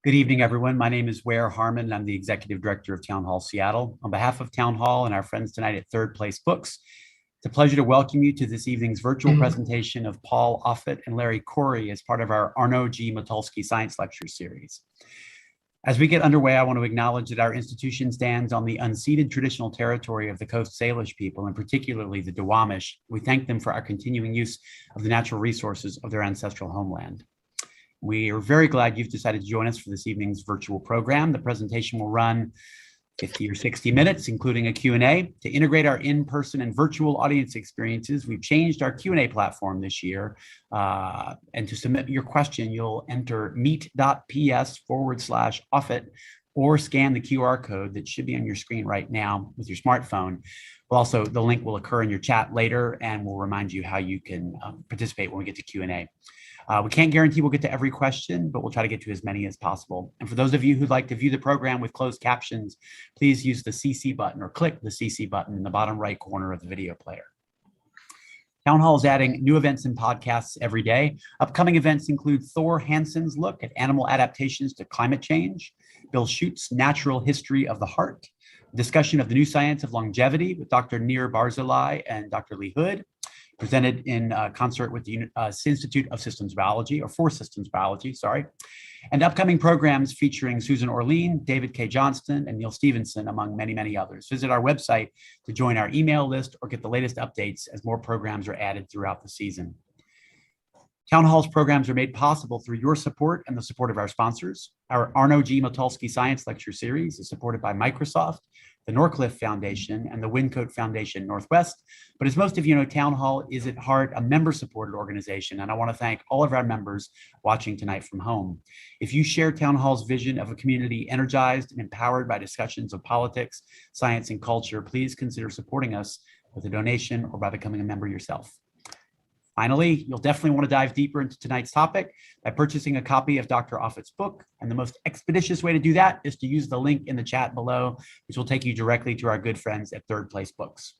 Good evening, everyone. My name is Ware Harmon, and I'm the Executive Director of Town Hall Seattle. On behalf of Town Hall and our friends tonight at Third Place Books, it's a pleasure to welcome you to this evening's virtual presentation of Paul Offit and Larry Corey as part of our Arno G. Motulsky Science Lecture Series. As we get underway, I want to acknowledge that our institution stands on the unceded traditional territory of the Coast Salish people, and particularly the Duwamish. We thank them for our continuing use of the natural resources of their ancestral homeland. We are very glad you've decided to join us for this evening's virtual program. The presentation will run 50 or 60 minutes, including a Q&A. To integrate our in-person and virtual audience experiences, we've changed our Q&A platform this year. And to submit your question, you'll enter meet.ps/Offit or scan the QR code that should be on your screen right now with your smartphone. Also, the link will occur in your chat later, and we'll remind you how you can participate when we get to Q&A. We can't guarantee we'll get to every question, but we'll try to get to as many as possible. And for those of you who'd like to view the program with closed captions, please use the CC button or click the CC button in the bottom right corner of the video player. Town Hall is adding new events and podcasts every day. Upcoming events include Thor Hansen's look at animal adaptations to climate change, Bill Schuet's natural history of the heart, discussion of the new science of longevity with Dr. Nir Barzilai and Dr. Lee Hood, presented in concert with the Institute of Systems Biology, or for Systems Biology, sorry, and upcoming programs featuring Susan Orlean, David K. Johnston, and Neil Stevenson, among many, many others. Visit our website to join our email list or get the latest updates as more programs are added throughout the season. Town Hall's programs are made possible through your support and the support of our sponsors. Our Arno G. Motulsky Science Lecture Series is supported by Microsoft, the Norcliffe Foundation, and the Wyncote Foundation Northwest. But as most of you know, Town Hall is at heart a member-supported organization, and I want to thank all of our members watching tonight from home. If you share Town Hall's vision of a community energized and empowered by discussions of politics, science, and culture, please consider supporting us with a donation or by becoming a member yourself. Finally, you'll definitely want to dive deeper into tonight's topic by purchasing a copy of Dr. Offit's book. And the most expeditious way to do that is to use the link in the chat below, which will take you directly to our good friends at Third Place Books.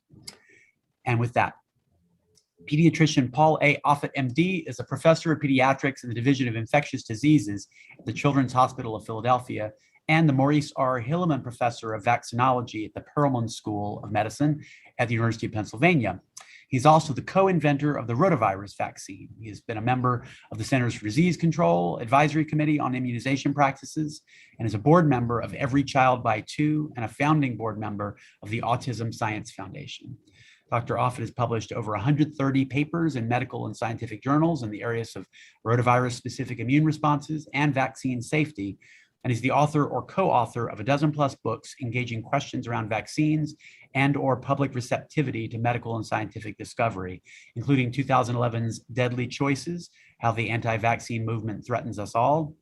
And with that, pediatrician Paul A. Offit, MD, is a professor of pediatrics in the Division of Infectious Diseases at the Children's Hospital of Philadelphia and the Maurice R. Hilleman Professor of Vaccinology at the Perelman School of Medicine at the University of Pennsylvania. He's also the co-inventor of the Rotavirus vaccine. He has been a member of the Centers for Disease Control Advisory Committee on Immunization Practices and is a board member of Every Child by Two and a founding board member of the Autism Science Foundation. Dr. Offit has published over 130 papers in medical and scientific journals in the areas of rotavirus-specific immune responses and vaccine safety, and is the author or co-author of a dozen plus books engaging questions around vaccines and or public receptivity to medical and scientific discovery, including 2011's Deadly Choices, How the Anti-Vaccine Movement Threatens Us All,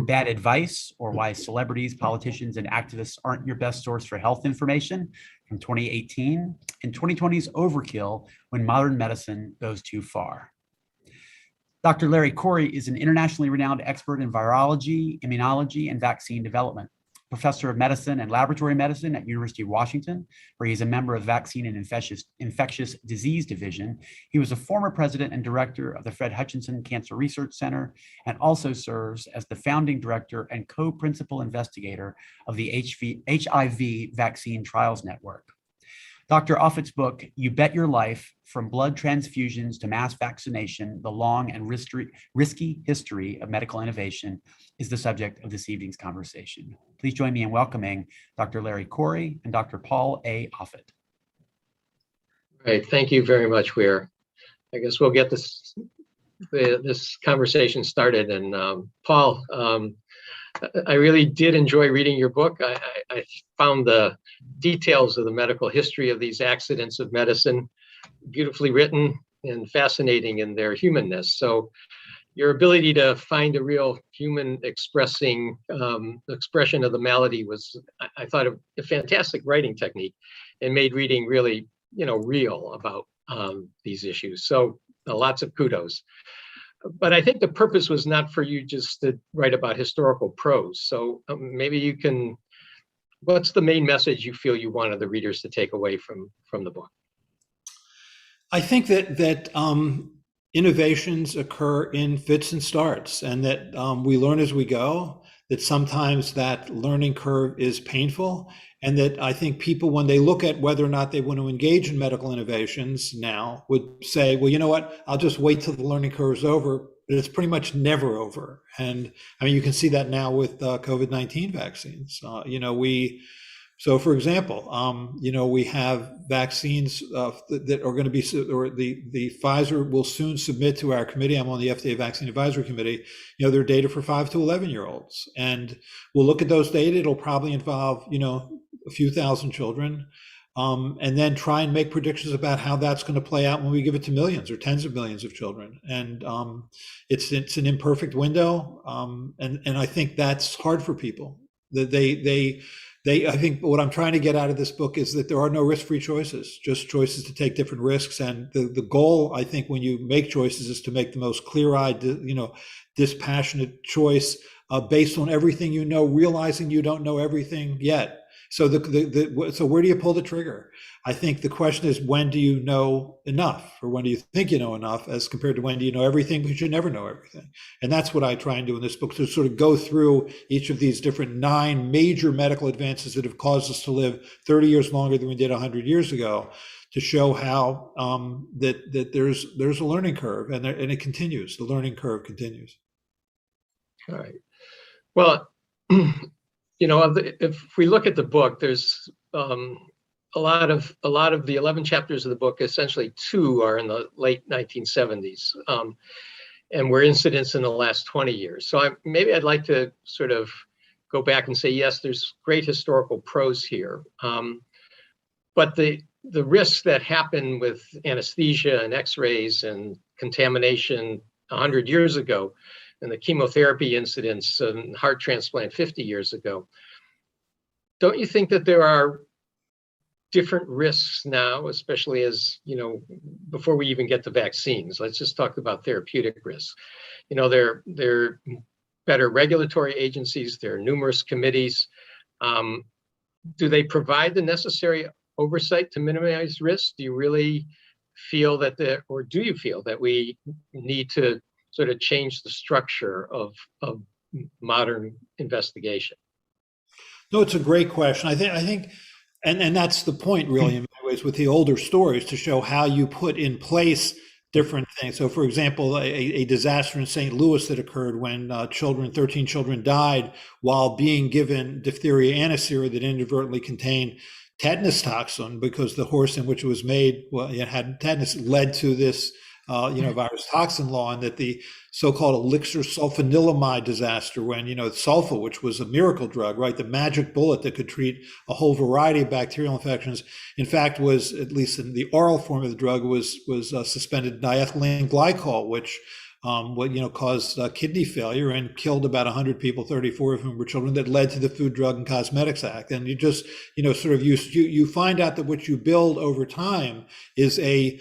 Bad Advice, or Why Celebrities, Politicians, and Activists Aren't Your Best Source for Health Information from 2018, and 2020's Overkill, When Modern Medicine Goes Too Far. Dr. Larry Corey is an internationally renowned expert in virology, immunology, and vaccine development. Professor of Medicine and Laboratory Medicine at University of Washington, where he is a member of Vaccine and Infectious Disease Division. He was a former president and director of the Fred Hutchinson Cancer Research Center and also serves as the founding director and co-principal investigator of the HIV Vaccine Trials Network. Dr. Offit's book, You Bet Your Life, From Blood Transfusions to Mass Vaccination, The Long and Risky History of Medical Innovation, is the subject of this evening's conversation. Please join me in welcoming Dr. Larry Corey and Dr. Paul A. Offit. Right, thank you very much, Weir. I guess we'll get this conversation started. And Paul, I really did enjoy reading your book. I found the details of the medical history of these accidents of medicine beautifully written and fascinating in their humanness. So your ability to find a real human expression of the malady was, I thought, a fantastic writing technique and made reading really, real about these issues. So lots of kudos. But I think the purpose was not for you just to write about historical prose. So maybe you can, what's the main message you feel you wanted the readers to take away from the book? I think that innovations occur in fits and starts, and that we learn as we go, that sometimes that learning curve is painful, and that I think people, when they look at whether or not they want to engage in medical innovations now, would say, well, you know what, I'll just wait till the learning curve is over, but it's pretty much never over. And I mean, you can see that now with COVID-19 vaccines. So for example, we have vaccines that are going to be, or the Pfizer will soon submit to our committee. I'm on the FDA Vaccine Advisory Committee, their data for 5 to 11-year-olds. And we'll look at those data. It'll probably involve, a few thousand children, and then try and make predictions about how that's going to play out when we give it to millions or tens of millions of children. And it's an imperfect window. And I think that's hard for people. That I think what I'm trying to get out of this book is that there are no risk-free choices, just choices to take different risks. And the goal, I think, when you make choices is to make the most clear-eyed, dispassionate choice based on everything you know, realizing you don't know everything yet. So so where do you pull the trigger? I think the question is, when do you know enough, or when do you think you know enough, as compared to when do you know everything, because you never know everything. And that's what I try and do in this book, to sort of go through each of these different 9 major medical advances that have caused us to live 30 years longer than we did 100 years ago, to show how that there's a learning curve, and it continues. The learning curve continues. All right. Well, if we look at the book, there's a lot of the 11 chapters of the book. Essentially, 2 are in the late 1970s, and were incidents in the last 20 years. So maybe I'd like to sort of go back and say, yes, there's great historical prose here, but the risks that happen with anesthesia and X-rays and contamination 100 years ago, and the chemotherapy incidents and heart transplant 50 years ago, don't you think that there are different risks now, especially as, before we even get to vaccines? Let's just talk about therapeutic risks. There are better regulatory agencies, there are numerous committees. Do they provide the necessary oversight to minimize risk? Do you really feel that do you feel that we need to sort of change the structure of modern investigation? No, it's a great question. I think, and that's the point, really, in many ways, with the older stories, to show how you put in place different things. So, for example, a disaster in St. Louis that occurred when 13 children died while being given diphtheria antisera that inadvertently contained tetanus toxin, because the horse in which it was made, it had tetanus, led to this virus toxin law, and that the so-called elixir sulfanilamide disaster, when, sulfa, which was a miracle drug, right, the magic bullet that could treat a whole variety of bacterial infections, in fact, was, at least in the oral form of the drug, was suspended diethylene glycol, which caused kidney failure and killed about 100 people, 34 of whom were children, that led to the Food, Drug, and Cosmetics Act. And you just, you find out that what you build over time is a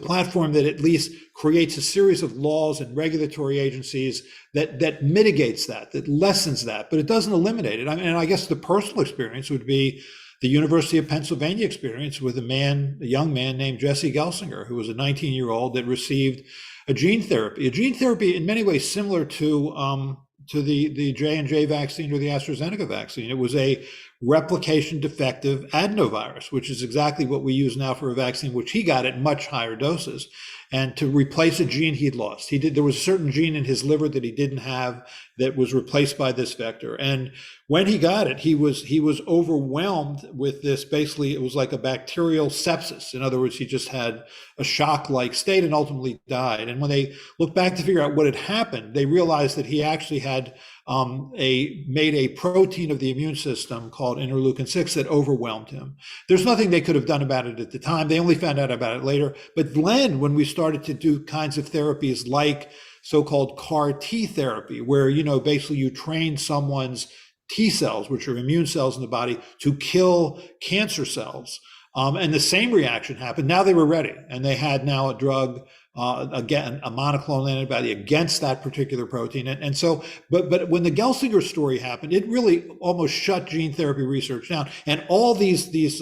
platform that at least creates a series of laws and regulatory agencies that mitigates that lessens that, but it doesn't eliminate it. And I guess the personal experience would be the University of Pennsylvania experience with a young man named Jesse Gelsinger, who was a 19-year-old that received a gene therapy in many ways similar to the J&J vaccine or the AstraZeneca vaccine. It was a replication defective adenovirus, which is exactly what we use now for a vaccine, which he got at much higher doses, and to replace a gene he'd lost. There was a certain gene in his liver that he didn't have that was replaced by this vector. And when he got it, he was overwhelmed with this. Basically, it was like a bacterial sepsis. In other words, he just had a shock-like state and ultimately died. And when they looked back to figure out what had happened, they realized that he actually had made a protein of the immune system called interleukin-6 that overwhelmed him. There's nothing they could have done about it at the time. They only found out about it later. But then when we started to do kinds of therapies like so-called CAR T therapy, where, basically you train someone's T cells, which are immune cells in the body, to kill cancer cells. And the same reaction happened. Now they were ready, and they had now a drug, again, a monoclonal antibody against that particular protein. And so, but when the Gelsinger story happened, it really almost shut gene therapy research down. And all these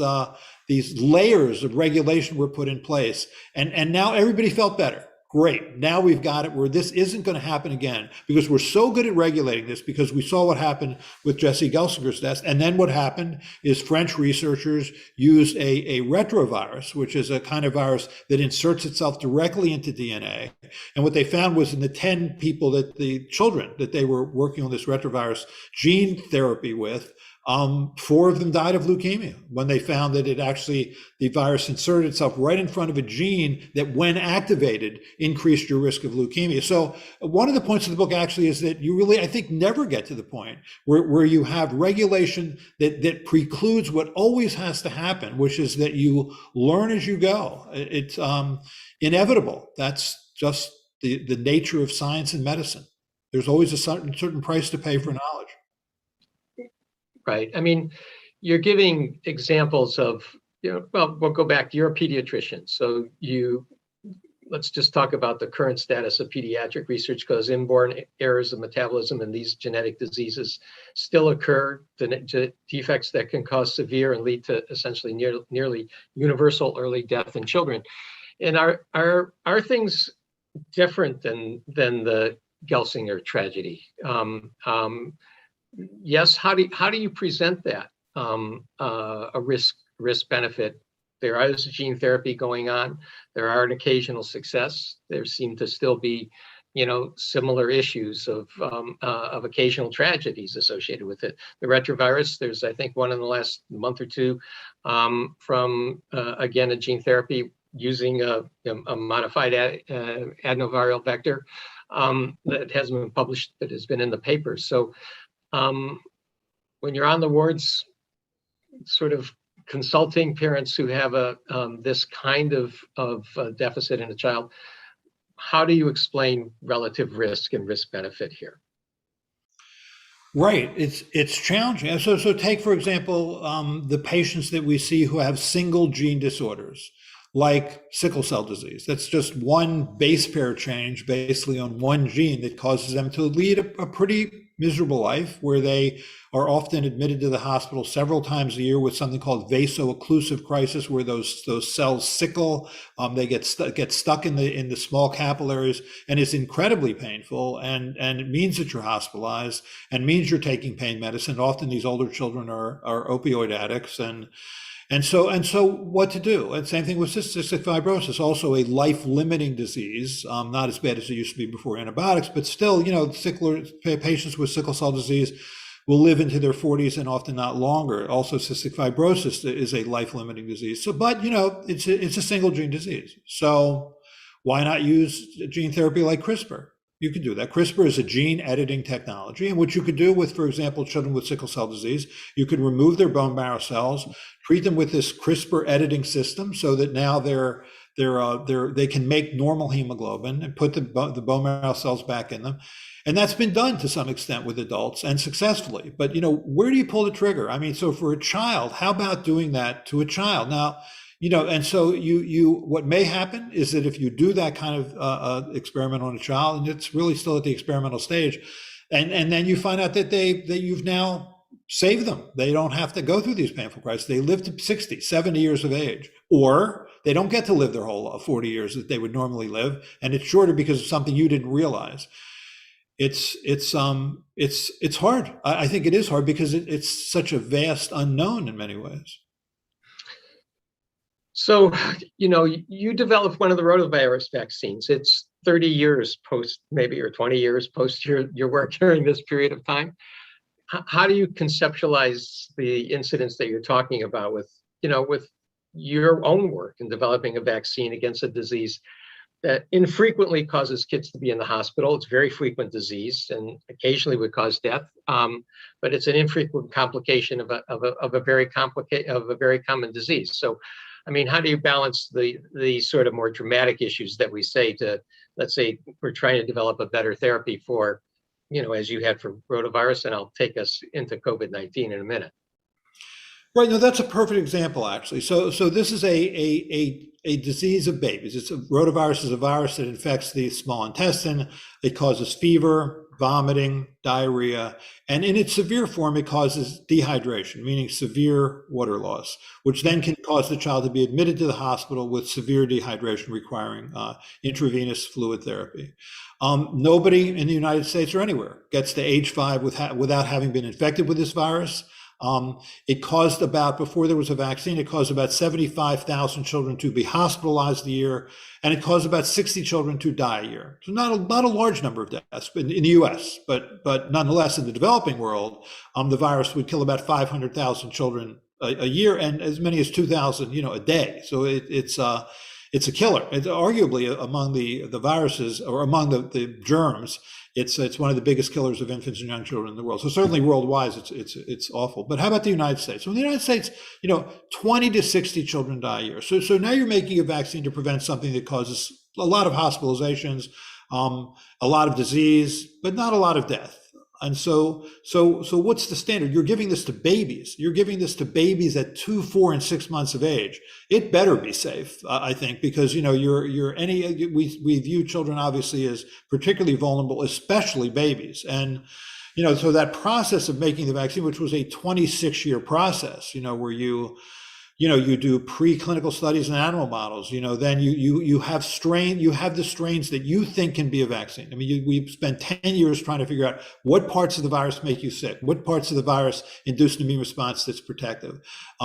layers of regulation were put in place. And now everybody felt better. great. Now we've got it where this isn't going to happen again because we're so good at regulating this because we saw what happened with Jesse Gelsinger's death. And then what happened is French researchers used a retrovirus, which is a kind of virus that inserts itself directly into DNA. And what they found was in the 10 people the children that they were working on this retrovirus gene therapy with, 4 of them died of leukemia when they found that the virus inserted itself right in front of a gene that, when activated, increased your risk of leukemia. So one of the points of the book actually is that you really, I think, never get to the point where you have regulation that precludes what always has to happen, which is that you learn as you go. It's inevitable. That's just the nature of science and medicine. There's always a certain price to pay for knowledge. Right. I mean, you're giving examples of, well, we'll go back. You're a pediatrician. So let's just talk about the current status of pediatric research, because inborn errors of metabolism in these genetic diseases still occur, the defects that can cause severe and lead to essentially nearly universal early death in children. And are things different than the Gelsinger tragedy? Yes. How do you present that a risk benefit? There is gene therapy going on. There are an occasional success. There seem to still be, similar issues of occasional tragedies associated with it. The retrovirus. There's, I think, one in the last month or two from again a gene therapy using a modified adenoviral vector that hasn't been published, but has been in the papers. So. When you're on the wards, sort of consulting parents who have this kind of deficit in a child, how do you explain relative risk and risk benefit here? Right, it's challenging. So take, for example, the patients that we see who have single gene disorders, like sickle cell disease. That's just one base pair change basically on one gene that causes them to lead a pretty miserable life, where they are often admitted to the hospital several times a year with something called vaso-occlusive crisis, where those cells sickle, they get stuck in the small capillaries, and it's incredibly painful, and it means that you're hospitalized and means you're taking pain medicine. Often these older children are opioid addicts, and so what to do? And same thing with cystic fibrosis, also a life-limiting disease, not as bad as it used to be before antibiotics, but still, patients with sickle cell disease will live into their 40s and often not longer. Also, cystic fibrosis is a life-limiting disease. So, but it's a single gene disease. So why not use gene therapy like CRISPR? You could do that. CRISPR is a gene editing technology, and what you could do with, for example, children with sickle cell disease, you could remove their bone marrow cells, treat them with this CRISPR editing system, so that now they can make normal hemoglobin and put the bone marrow cells back in them. And that's been done to some extent with adults, and successfully. But where do you pull the trigger? I mean, so for a child, how about doing that to a child? Now, and so what may happen is that if you do that kind of experiment on a child, and it's really still at the experimental stage, and then you find out that you've now saved them. They don't have to go through these painful crises. They live to 60, 70 years of age, or they don't get to live their whole 40 years that they would normally live, and it's shorter because of something you didn't realize. It's hard. I think it is hard because it's such a vast unknown in many ways. So, you developed one of the rotavirus vaccines. It's 30 years post, maybe, or 20 years post your work during this period of time. How do you conceptualize the incidents that you're talking about with your own work in developing a vaccine against a disease that infrequently causes kids to be in the hospital? It's a very frequent disease and occasionally would cause death, but it's an infrequent complication of a very common disease. So, I mean, how do you balance the sort of more dramatic issues that we say to, let's say, we're trying to develop a better therapy for, as you had for rotavirus, and I'll take us into COVID-19 in a minute. Right. No, that's a perfect example, actually. So this is a disease of babies. Rotavirus is a virus that infects the small intestine. It causes fever, vomiting, diarrhea, and in its severe form, it causes dehydration, meaning severe water loss, which then can cause the child to be admitted to the hospital with severe dehydration requiring intravenous fluid therapy. Nobody in the United States or anywhere gets to age 5 without having been infected with this virus. It caused before there was a vaccine, it caused about 75,000 children to be hospitalized a year, and it caused about 60 children to die a year. So not a large number of deaths in the US, but nonetheless in the developing world, the virus would kill about 500,000 children a year and as many as 2,000, a day. So it's a killer. It's arguably among the viruses or among the germs. It's one of the biggest killers of infants and young children in the world. So certainly worldwide, it's awful. But how about the United States? So in the United States, 20 to 60 children die a year. So now you're making a vaccine to prevent something that causes a lot of hospitalizations, a lot of disease, but not a lot of death. And so what's the standard? You're giving this to babies. You're giving this to babies at 2, 4, and 6 months of age. It better be safe, I think, because we view children obviously as particularly vulnerable, especially babies. And so that process of making the vaccine, which was a 26-year process, where you do preclinical studies in animal models, then you have the strains that you think can be a vaccine. I mean, we've spent 10 years trying to figure out what parts of the virus make you sick, what parts of the virus induce an immune response that's protective.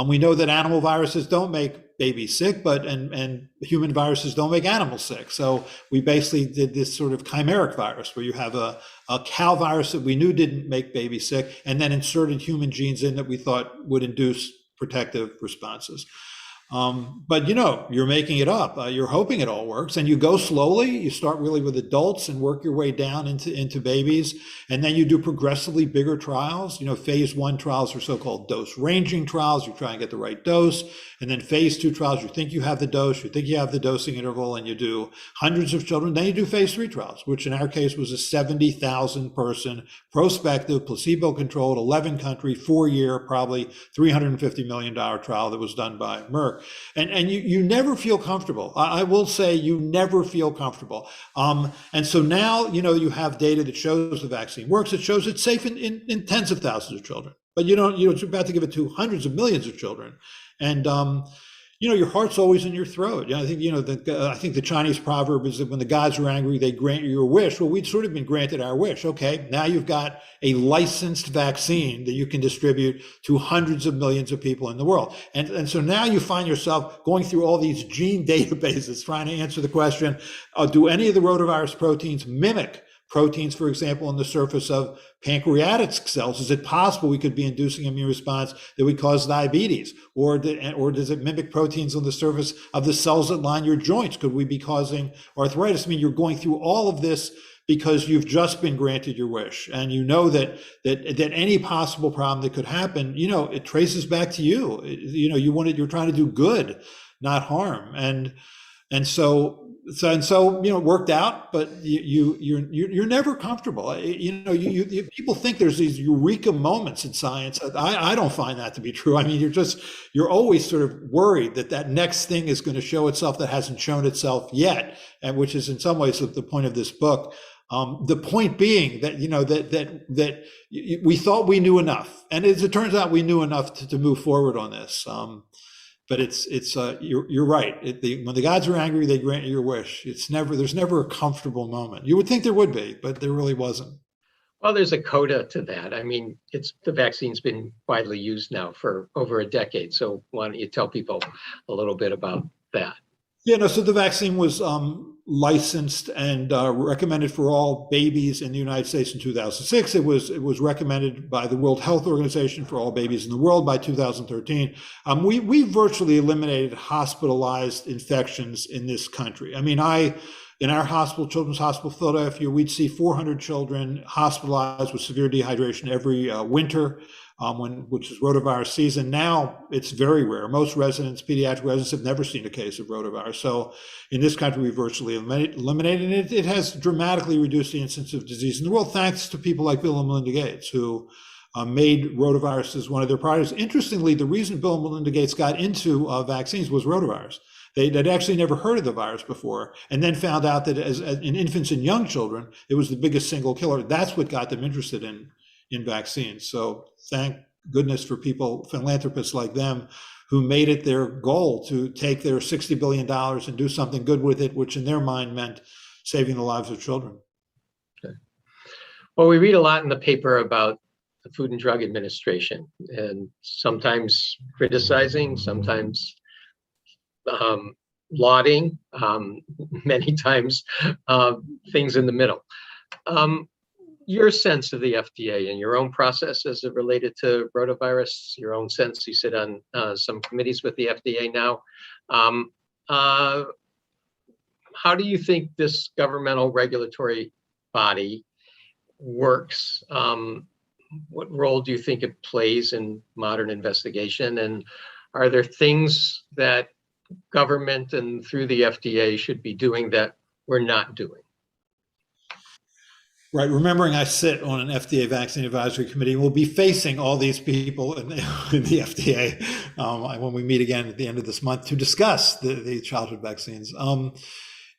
We know that animal viruses don't make babies sick, and human viruses don't make animals sick. So we basically did this sort of chimeric virus where you have a cow virus that we knew didn't make babies sick, and then inserted human genes in that we thought would induce protective responses. But you're making it up. You're hoping it all works, and you go slowly. You start really with adults and work your way down into babies, and then you do progressively bigger trials. Phase 1 trials are so-called dose ranging trials. You try and get the right dose, and then phase 2 trials. You think you have the dose, you think you have the dosing interval, and you do hundreds of children. Then you do phase 3 trials, which in our case was a 70,000 person prospective, placebo-controlled, 11-country, 4-year, probably $350 million trial that was done by Merck. And you never feel comfortable. I will say you never feel comfortable. And so now, you have data that shows the vaccine works. It shows it's safe in tens of thousands of children, but you're about to give it to hundreds of millions of children. And, your heart's always in your throat. I think, I think the Chinese proverb is that when the gods are angry, they grant you your wish. Well, we'd sort of been granted our wish. Okay, now you've got a licensed vaccine that you can distribute to hundreds of millions of people in the world. And so now you find yourself going through all these gene databases, trying to answer the question, do any of the rotavirus proteins mimic proteins, for example, on the surface of pancreatic cells? Is it possible we could be inducing immune response that would cause diabetes? Or does it mimic proteins on the surface of the cells that line your joints? Could we be causing arthritis? I mean, you're going through all of this because you've just been granted your wish, and that any possible problem that could happen, it traces back to you. You're trying to do good, not harm, and so it worked out, but you're never comfortable. People think there's these eureka moments in science. I don't find that to be true. I mean, you're always sort of worried that next thing is going to show itself that hasn't shown itself yet, and which is in some ways the point of this book. The point being that that we thought we knew enough, and as it turns out, we knew enough to move forward on this. But you're right. When the gods are angry, they grant you your wish. There's never a comfortable moment. You would think there would be, but there really wasn't. Well, there's a coda to that. I mean, the vaccine's been widely used now for over a decade. So why don't you tell people a little bit about that? So the vaccine was licensed and recommended for all babies in the United States in 2006. It was recommended by the World Health Organization for all babies in the world by 2013. We virtually eliminated hospitalized infections in this country. I mean, in our hospital, Children's Hospital Philadelphia, we'd see 400 children hospitalized with severe dehydration every winter, which is rotavirus season. Now it's very rare. Most pediatric residents have never seen a case of rotavirus. So in this country, we virtually eliminated it. It has dramatically reduced the incidence of disease in the world, thanks to people like Bill and Melinda Gates, who made rotaviruses one of their priorities. Interestingly, the reason Bill and Melinda Gates got into vaccines was rotavirus. They'd actually never heard of the virus before, and then found out that as in infants and young children, it was the biggest single killer. That's what got them interested in vaccines. So thank goodness for people, philanthropists like them, who made it their goal to take their $60 billion and do something good with it, which in their mind meant saving the lives of children. Okay. Well, we read a lot in the paper about the Food and Drug Administration, and sometimes criticizing, sometimes lauding, many times things in the middle. Your sense of the FDA and your own process as it related to rotavirus, your own sense, you sit on some committees with the FDA now. How do you think this governmental regulatory body works? What role do you think it plays in modern investigation? And are there things that government and through the FDA should be doing that we're not doing? Right. Remembering I sit on an FDA vaccine advisory committee, we'll be facing all these people in the FDA when we meet again at the end of this month to discuss the childhood vaccines.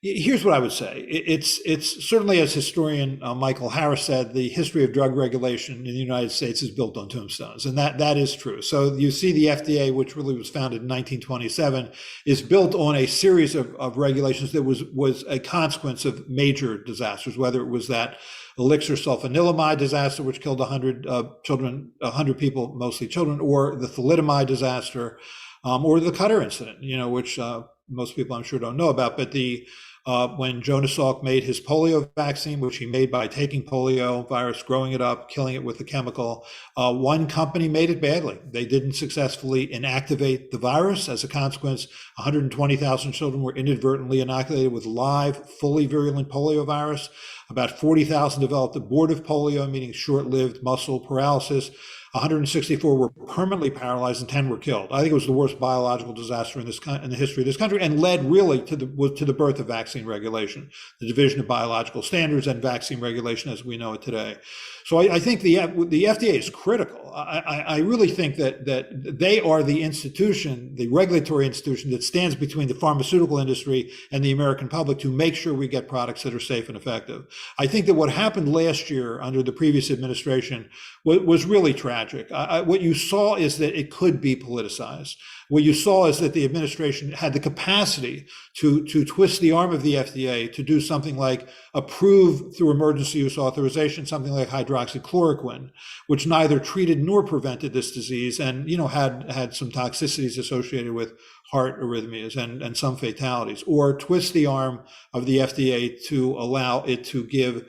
Here's what I would say. It's certainly, as historian Michael Harris said, the history of drug regulation in the United States is built on tombstones, and that is true. So you see the FDA, which really was founded in 1927, is built on a series of regulations that was a consequence of major disasters, whether it was that elixir sulfanilamide disaster, which killed 100 people, mostly children, or the thalidomide disaster, or the Cutter incident, which most people I'm sure don't know about, but when Jonas Salk made his polio vaccine, which he made by taking polio virus, growing it up, killing it with the chemical, one company made it badly. They didn't successfully inactivate the virus. As a consequence, 120,000 children were inadvertently inoculated with live, fully virulent polio virus. About 40,000 developed abortive polio, meaning short-lived muscle paralysis. 164 were permanently paralyzed and 10 were killed. I think it was the worst biological disaster in the history of this country, and led really to the birth of vaccine regulation, the Division of Biological Standards and vaccine regulation as we know it today. So I think the FDA is critical. I really think that they are the institution, the regulatory institution that stands between the pharmaceutical industry and the American public to make sure we get products that are safe and effective. I think that what happened last year under the previous administration was really tragic. What you saw is that it could be politicized. What you saw is that the administration had the capacity to twist the arm of the FDA to do something like approve through emergency use authorization something like hydroxychloroquine, which neither treated nor prevented this disease, and had some toxicities associated with heart arrhythmias and some fatalities, or twist the arm of the FDA to allow it to give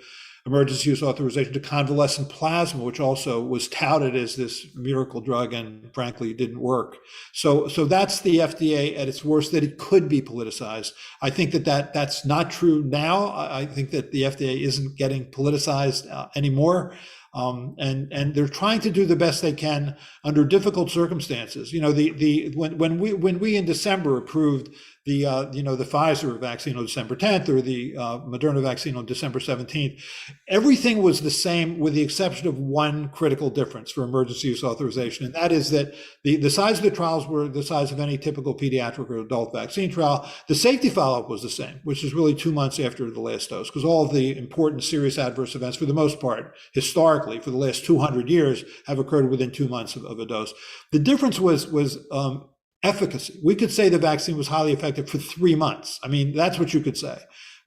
emergency use authorization to convalescent plasma, which also was touted as this miracle drug and frankly didn't work. So that's the FDA at its worst, that it could be politicized. I think that's not true now. I think that the FDA isn't getting politicized anymore. And they're trying to do the best they can under difficult circumstances. When we in December approved the Pfizer vaccine on December 10th or the Moderna vaccine on December 17th, everything was the same with the exception of one critical difference for emergency use authorization. And that is that the size of the trials were the size of any typical pediatric or adult vaccine trial. The safety follow-up was the same, which is really 2 months after the last dose, because all of the important serious adverse events, for the most part, historically, for the last 200 years, have occurred within 2 months of a dose. The difference was efficacy. We could say the vaccine was highly effective for 3 months. I mean, that's what you could say.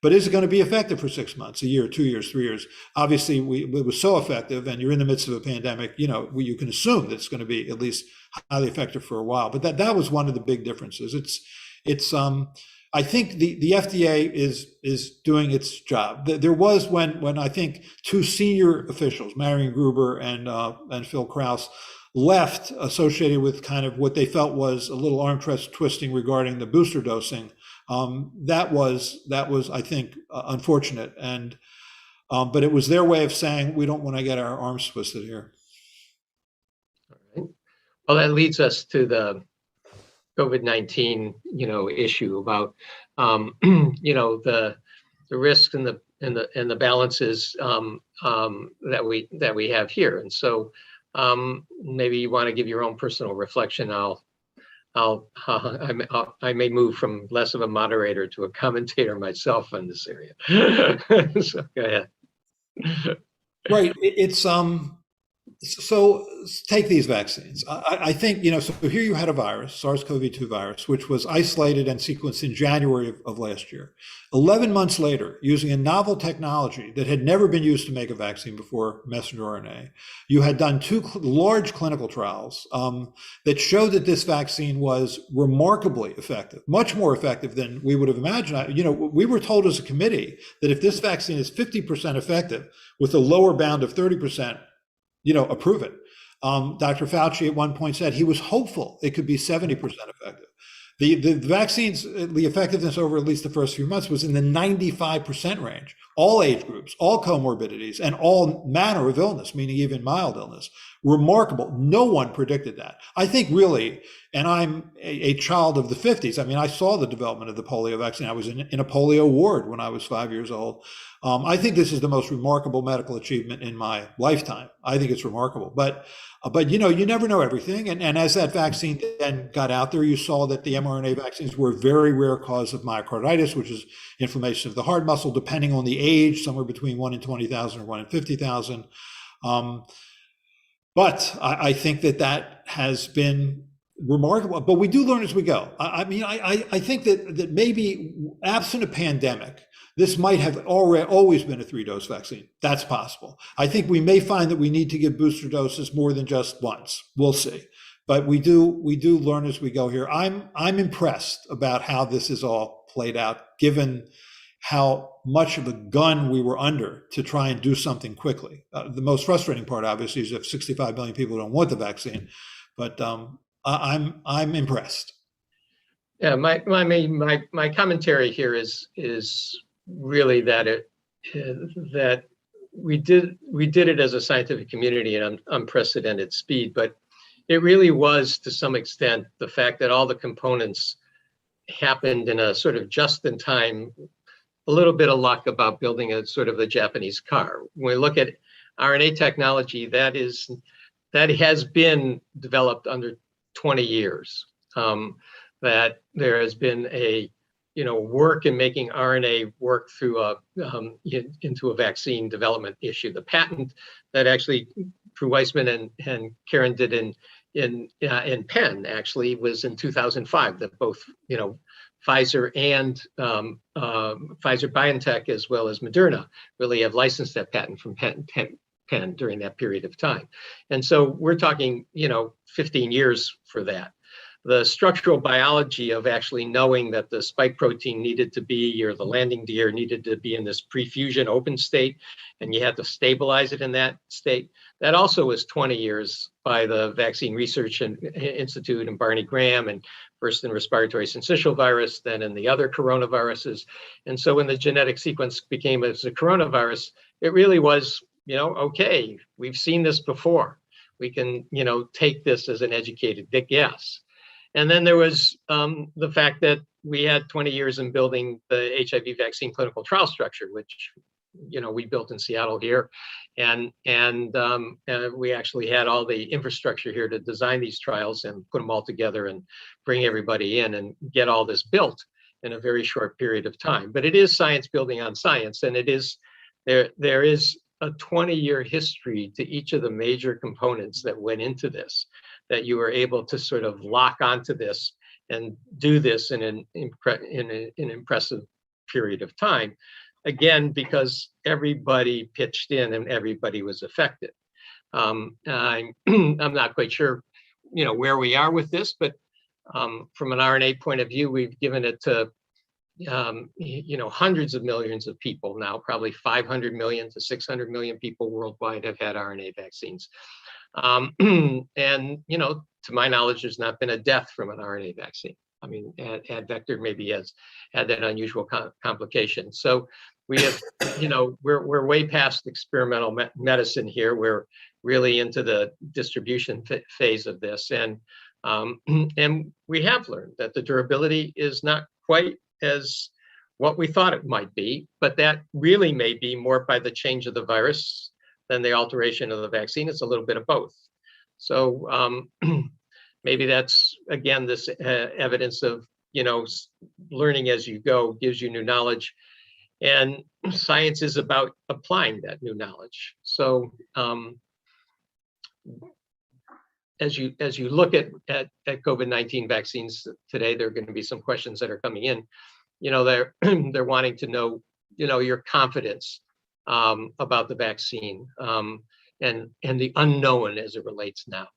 But is it going to be effective for 6 months, a year, 2 years, 3 years? Obviously, it was so effective, and you're in the midst of a pandemic, you can assume that it's going to be at least highly effective for a while. But that was one of the big differences. I think the FDA is doing its job. There was when I think two senior officials, Marion Gruber and Phil Krause, left associated with kind of what they felt was a little arm twisting regarding the booster dosing. That was I think unfortunate, but it was their way of saying we don't want to get our arms twisted here. All right. Well, that leads us to the COVID-19, issue about the risks and the balances that we have here, and so. Maybe you want to give your own personal reflection. I may move from less of a moderator to a commentator myself on this area. So go ahead. Right. It's so take these vaccines. I think, so here you had a virus, SARS-CoV-2 virus, which was isolated and sequenced in January of last year. 11 months later, using a novel technology that had never been used to make a vaccine before, messenger RNA, you had done two large clinical trials that showed that this vaccine was remarkably effective, much more effective than we would have imagined. We were told as a committee that if this vaccine is 50% effective with a lower bound of 30%, approve it. Dr. Fauci at one point said he was hopeful it could be 70% effective. The vaccines, the effectiveness over at least the first few months was in the 95% range. All age groups, all comorbidities, and all manner of illness, meaning even mild illness. Remarkable. No one predicted that. I think really, and I'm a child of the 50s. I mean, I saw the development of the polio vaccine. I was in a polio ward when I was 5 years old. I think this is the most remarkable medical achievement in my lifetime. I think it's remarkable. But you never know everything. And as that vaccine then got out there, you saw that the mRNA vaccines were a very rare cause of myocarditis, which is inflammation of the heart muscle, depending on the age, somewhere between 1 in 20,000 or 1 in 50,000. But I think that has been remarkable. But we do learn as we go. I think that maybe absent a pandemic, this might have always been a 3-dose vaccine. That's possible. I think we may find that we need to give booster doses more than just once. We'll see. But we do learn as we go here. I'm impressed about how this is all played out, given how much of a gun we were under to try and do something quickly. The most frustrating part, obviously, is if 65 million people don't want the vaccine. But I'm impressed. Yeah, my commentary here is really that that we did it as a scientific community at an unprecedented speed, but it really was to some extent the fact that all the components happened in a sort of just in time, a little bit of luck about building a sort of the Japanese car. When we look at RNA technology, that has been developed under 20 years. That there has been a work in making RNA work through into a vaccine development issue. The patent that actually Drew Weissman and Karen did in Penn actually was in 2005. That both Pfizer and Pfizer BioNTech as well as Moderna really have licensed that patent from Penn during that period of time. And so we're talking 15 years for that. The structural biology of actually knowing that the spike protein needed to be, or the landing gear needed to be in this pre-fusion open state, and you had to stabilize it in that state. That also was 20 years by the Vaccine Research Institute and Barney Graham, and first in respiratory syncytial virus, then in the other coronaviruses. And so when the genetic sequence became as a coronavirus, it really was, okay, we've seen this before. We can, take this as an educated guess. And then there was the fact that we had 20 years in building the HIV vaccine clinical trial structure, which we built in Seattle here, and we actually had all the infrastructure here to design these trials and put them all together and bring everybody in and get all this built in a very short period of time. But it is science building on science, and it is there is a 20-year history to each of the major components that went into this, that you were able to sort of lock onto this and do this in an impressive period of time. Again, because everybody pitched in and everybody was affected. I'm not quite sure, where we are with this, but from an RNA point of view, we've given it to hundreds of millions of people now, probably 500 million to 600 million people worldwide have had RNA vaccines. And, to my knowledge, there's not been a death from an RNA vaccine. I mean, Advector maybe has had that unusual complication. So we have, we're way past experimental medicine here. We're really into the distribution phase of this. And we have learned that the durability is not quite as what we thought it might be, but that really may be more by the change of the virus than the alteration of the vaccine. It's a little bit of both. So maybe that's, again, this evidence of, learning as you go gives you new knowledge, and science is about applying that new knowledge. So as you look at COVID-19 vaccines today, there are going to be some questions that are coming in. They're wanting to know, your confidence about the vaccine, and the unknown as it relates now.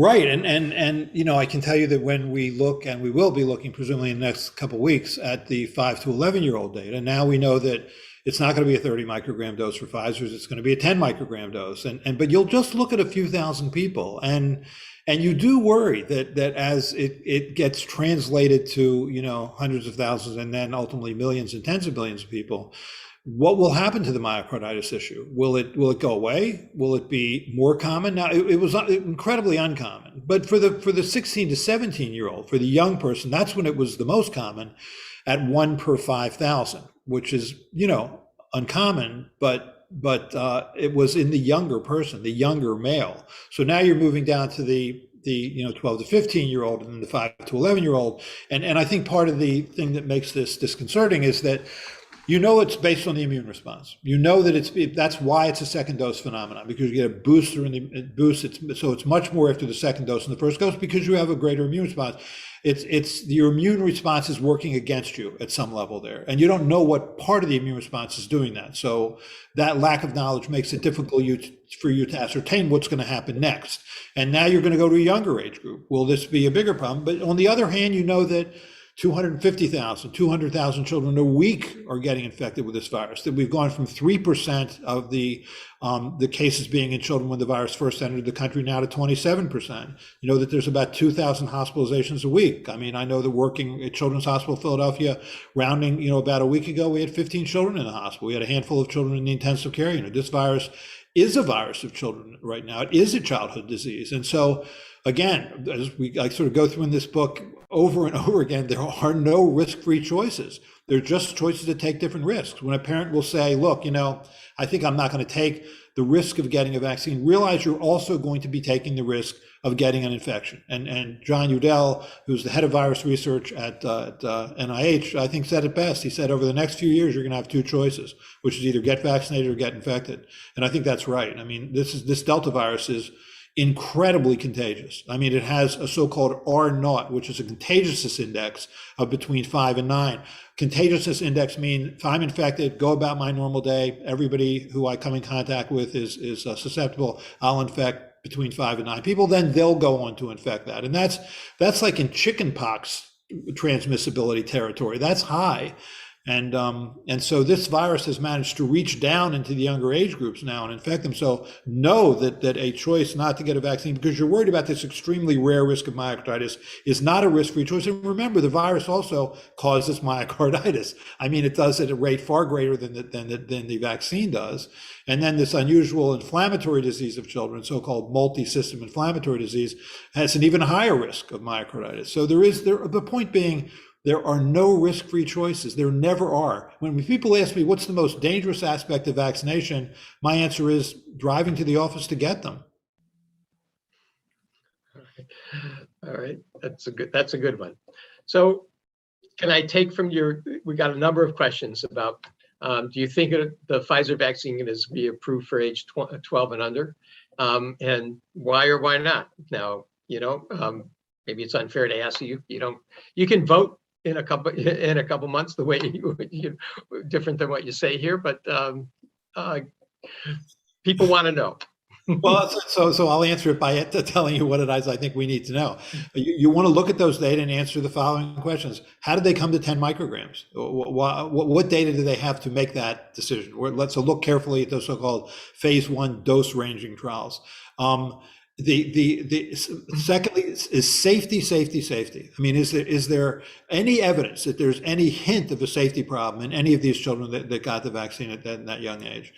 Right, and I can tell you that when we look, and we will be looking presumably in the next couple of weeks at the 5 to 11-year-old data, now we know that it's not going to be a 30 microgram dose for Pfizer's, it's going to be a 10 microgram dose, but you'll just look at a few thousand people, and you do worry that as it gets translated to hundreds of thousands and then ultimately millions and tens of millions of people, what will happen to the myocarditis issue? Will it go away? Will it be more common? Now, it was incredibly uncommon, but for the 16 to 17-year-old, for the young person, that's when it was the most common, at 1 per 5,000, which is uncommon, but it was in the younger person, the younger male. So now you're moving down to the 12 to 15-year-old and then the 5 to 11-year-old, and I think part of the thing that makes this disconcerting is that it's based on the immune response. That that's why it's a second dose phenomenon, because you get a booster in the boost. So it's much more after the second dose than the first dose because you have a greater immune response. It's your immune response is working against you at some level there, and you don't know what part of the immune response is doing that. So that lack of knowledge makes it difficult for you to ascertain what's going to happen next. And now you're going to go to a younger age group. Will this be a bigger problem? But on the other hand, that 250,000, 200,000 children a week are getting infected with this virus. That we've gone from 3% of the cases being in children when the virus first entered the country now to 27%. That there's about 2,000 hospitalizations a week. I mean, I know that working at Children's Hospital Philadelphia, rounding, about a week ago, we had 15 children in the hospital. We had a handful of children in the intensive care unit. This virus is a virus of children right now. It is a childhood disease. And so, again, as I sort of go through in this book over and over again, there are no risk-free choices. They're just choices to take different risks. When a parent will say, look, I think I'm not going to take the risk of getting a vaccine, realize you're also going to be taking the risk of getting an infection. And John Udell, who's the head of virus research at NIH, I think said it best. He said, over the next few years, you're going to have two choices, which is either get vaccinated or get infected. And I think that's right. I mean, this Delta virus is incredibly contagious. I mean, it has a so-called R0, which is a contagiousness index of between 5 and 9. Contagiousness index means if I'm infected, go about my normal day. Everybody who I come in contact with is susceptible. I'll infect between 5 and 9 people. Then they'll go on to infect that. And that's like in chickenpox transmissibility territory. That's high. And so this virus has managed to reach down into the younger age groups now and infect them. So know that a choice not to get a vaccine because you're worried about this extremely rare risk of myocarditis is not a risk-free choice. And remember, the virus also causes myocarditis. I mean, it does at a rate far greater than the vaccine does. And then this unusual inflammatory disease of children, so-called multi-system inflammatory disease, has an even higher risk of myocarditis. So the point being, there are no risk-free choices. There never are. When people ask me what's the most dangerous aspect of vaccination, my answer is driving to the office to get them. All right. That's a good one. So can I take from we got a number of questions about, do you think the Pfizer vaccine is going to be approved for age 12 and under? And why or why not? Now, maybe it's unfair to ask you, you can vote in a couple months the way you different than what you say here, but people want to know. Well, so I'll answer it by telling you what it is I think we need to know. You want to look at those data and answer the following questions. How did they come to 10 micrograms? What data do they have to make that decision? Let's look carefully at those so-called phase 1 dose ranging trials. Secondly is safety. I mean, is there any evidence that there's any hint of a safety problem in any of these children that got the vaccine at that young age?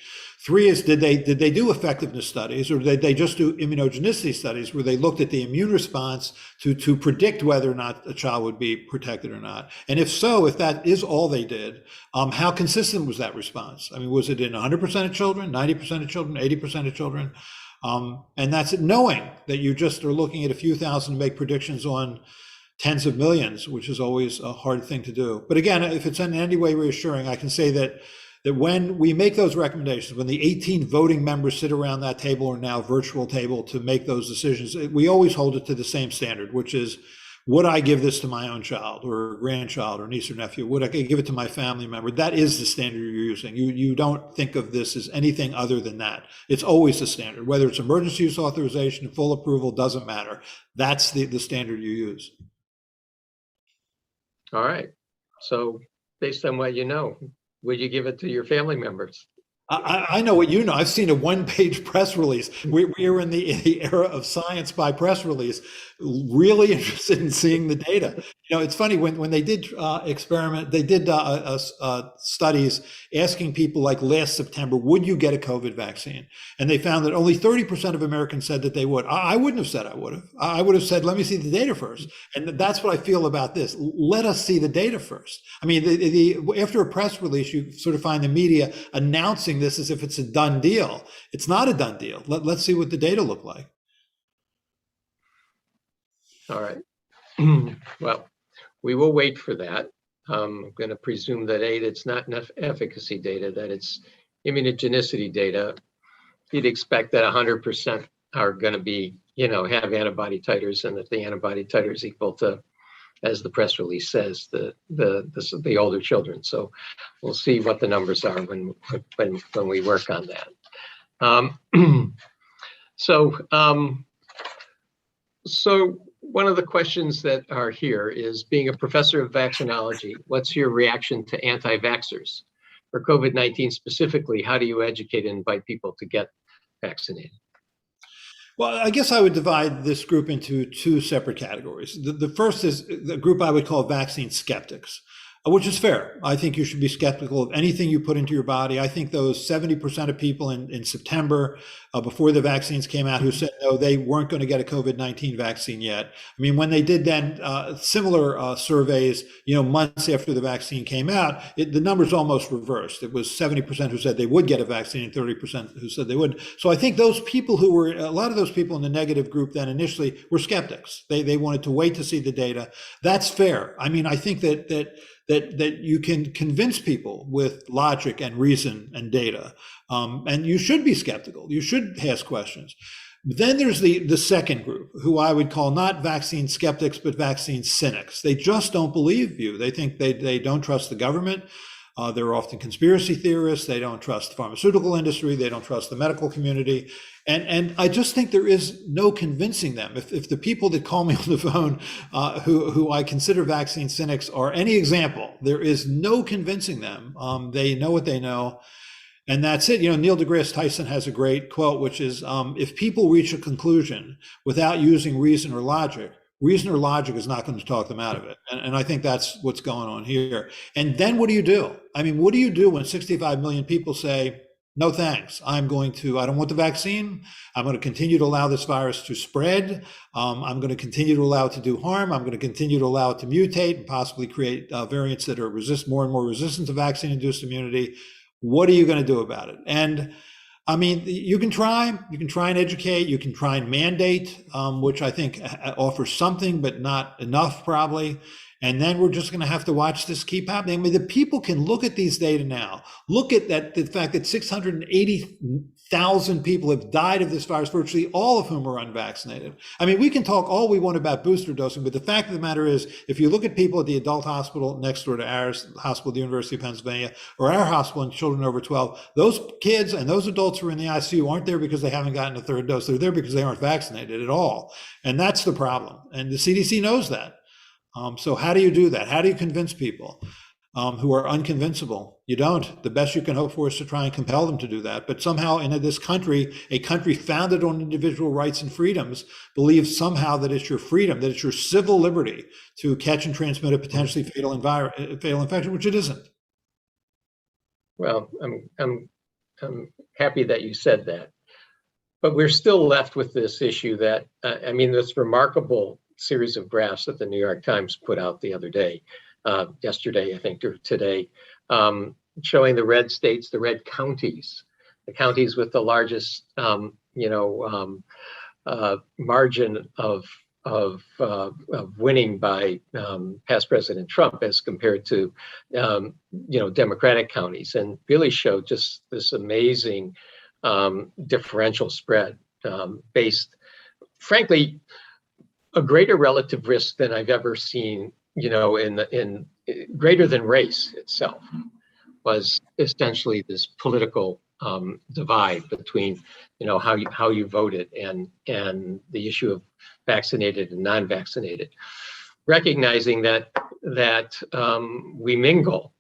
3 is did they do effectiveness studies, or did they just do immunogenicity studies where they looked at the immune response to predict whether or not a child would be protected or not? And if so, if that is all they did, how consistent was that response? I mean, was it in 100% of children, 90% of children, 80% of children? And that's it, knowing that you just are looking at a few thousand to make predictions on tens of millions, which is always a hard thing to do. But again, if it's in any way reassuring, I can say that when we make those recommendations, when the 18 voting members sit around that table or now virtual table to make those decisions, we always hold it to the same standard, which is, would I give this to my own child or grandchild or niece or nephew? Would I give it to my family member? That is the standard you're using. You don't think of this as anything other than that. It's always the standard. Whether it's emergency use authorization, full approval, doesn't matter. That's the standard you use. All right. So based on what you know, would you give it to your family members? I know what you know. I've seen a one-page press release. We are in the era of science by press release. Really interested in seeing the data. You know, it's funny when they did studies asking people like last September, would you get a COVID vaccine? And they found that only 30% of Americans said that they would. I wouldn't have said I would have. I would have said, let me see the data first. And that's what I feel about this. Let us see the data first. I mean, after a press release, you sort of find the media announcing this as if it's a done deal. It's not a done deal. Let's see what the data look like. All right. Well, we will wait for that. I'm going to presume that it's not enough efficacy data, that it's immunogenicity data. You'd expect that 100% are going to be, have antibody titers, and that the antibody titer is equal to, as the press release says, the older children. So we'll see what the numbers are when we work on that. So one of the questions that are here is, being a professor of vaccinology, what's your reaction to anti-vaxxers? For COVID-19 specifically, how do you educate and invite people to get vaccinated? Well, I guess I would divide this group into two separate categories. The first is the group I would call vaccine skeptics, which is fair. I think you should be skeptical of anything you put into your body. I think those 70% of people in September, before the vaccines came out, who said no, they weren't going to get a COVID-19 vaccine yet. I mean, when they did then similar surveys, months after the vaccine came out, the numbers almost reversed. It was 70% who said they would get a vaccine and 30% who said they wouldn't. So I think those people a lot of those people in the negative group then initially were skeptics. They wanted to wait to see the data. That's fair. I mean, I think that you can convince people with logic and reason and data. And you should be skeptical. You should ask questions. But then there's the second group, who I would call not vaccine skeptics, but vaccine cynics. They just don't believe you. They think they don't trust the government. They're often conspiracy theorists. They don't trust the pharmaceutical industry. They don't trust the medical community. And I just think there is no convincing them. If the people that call me on the phone, who I consider vaccine cynics, are any example, there is no convincing them. They know what they know. And that's it. Neil deGrasse Tyson has a great quote, which is, if people reach a conclusion without using reason or logic is not going to talk them out of it. And I think that's what's going on here. And then what do you do? I mean, what do you do when 65 million people say, no, thanks. I don't want the vaccine. I'm going to continue to allow this virus to spread. I'm going to continue to allow it to do harm. I'm going to continue to allow it to mutate and possibly create variants that are more and more resistant to vaccine-induced immunity. What are you going to do about it? And I mean, you can try and educate, you can try and mandate, which I think offers something, but not enough probably. And then we're just going to have to watch this keep happening. I mean, the people can look at these data now. Look at the fact that 680,000 people have died of this virus, virtually all of whom are unvaccinated. I mean, we can talk all we want about booster dosing, but the fact of the matter is, if you look at people at the adult hospital next door to ours, hospital at the University of Pennsylvania, or our hospital in children over 12, those kids and those adults who are in the ICU aren't there because they haven't gotten a third dose. They're there because they aren't vaccinated at all. And that's the problem. And the CDC knows that. So how do you do that? How do you convince people who are unconvincible? You don't. The best you can hope for is to try and compel them to do that. But somehow in this country, a country founded on individual rights and freedoms, believes somehow that it's your freedom, that it's your civil liberty to catch and transmit a potentially fatal infection, which it isn't. Well, I'm happy that you said that. But we're still left with this issue that, this remarkable series of graphs that the New York Times put out the other day, yesterday, I think, or today, showing the red states, the red counties, the counties with the largest margin of winning by past President Trump as compared to Democratic counties, and really showed just this amazing differential spread based, frankly, a greater relative risk than I've ever seen. In greater than race itself was essentially this political divide between how you voted and the issue of vaccinated and non-vaccinated, recognizing that we mingle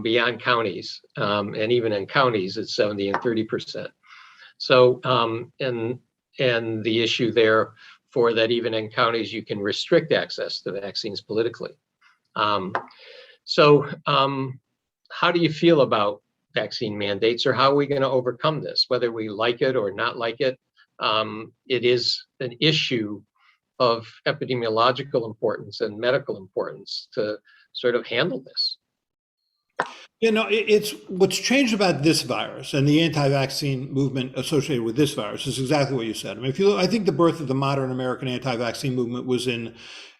beyond counties, and even in counties it's 70 and 30%. So and the issue there for that, even in counties you can restrict access to vaccines politically. How do you feel about vaccine mandates, or how are we going to overcome this, whether we like it or not like it? It is an issue of epidemiological importance and medical importance to sort of handle this. It's what's changed about this virus and the anti-vaccine movement associated with this virus is exactly what you said. I mean, if you look, I think the birth of the modern American anti-vaccine movement was in